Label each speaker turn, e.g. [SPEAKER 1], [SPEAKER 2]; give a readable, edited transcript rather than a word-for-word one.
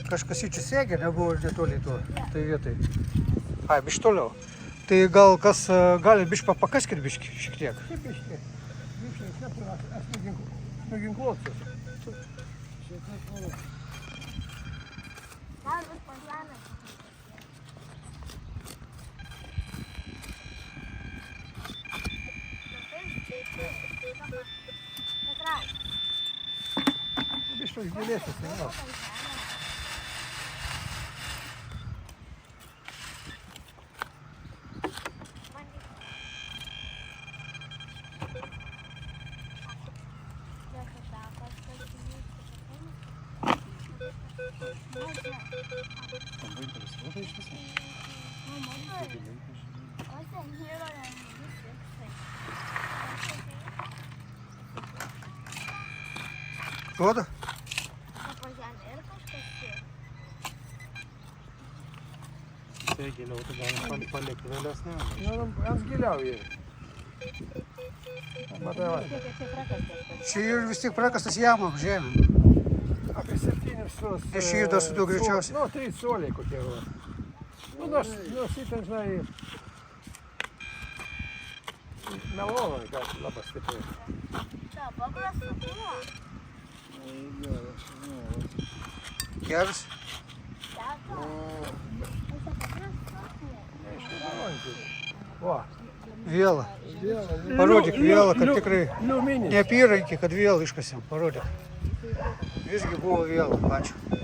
[SPEAKER 1] Kažkas į čia sėgia, nebuvo netoli to. Tai vietai. Ai, biški toliau. Tai gal kas gali biški pakaskit biški šiek tiek.
[SPEAKER 2] Šiaip biški. Biški, aš nuginkluotas. Biški užgėlėsis, ne?
[SPEAKER 1] Duoda?
[SPEAKER 3] Tai giliau, tai galim palikti vėlesnę.
[SPEAKER 2] Ant giliau jie. Matai, va.
[SPEAKER 1] Čia ir vis tiek prakastas jamą žemė.
[SPEAKER 2] Apie 7 sos.
[SPEAKER 1] Iš įdo su tuo greičiausiai.
[SPEAKER 2] Nu, 3 soliai kokie va. Nu, nors ten, žinai, melovai, kad labai stipriai.
[SPEAKER 4] Tā, paprasta buvo.
[SPEAKER 1] Geras?
[SPEAKER 2] Va.
[SPEAKER 1] Vėla. Parodyk vėlą, kad tikrai
[SPEAKER 2] Liuminis.
[SPEAKER 1] ne apyrankį, kad vėl iškasėm. Parodyk. Visgi buvo vėla, ačiū.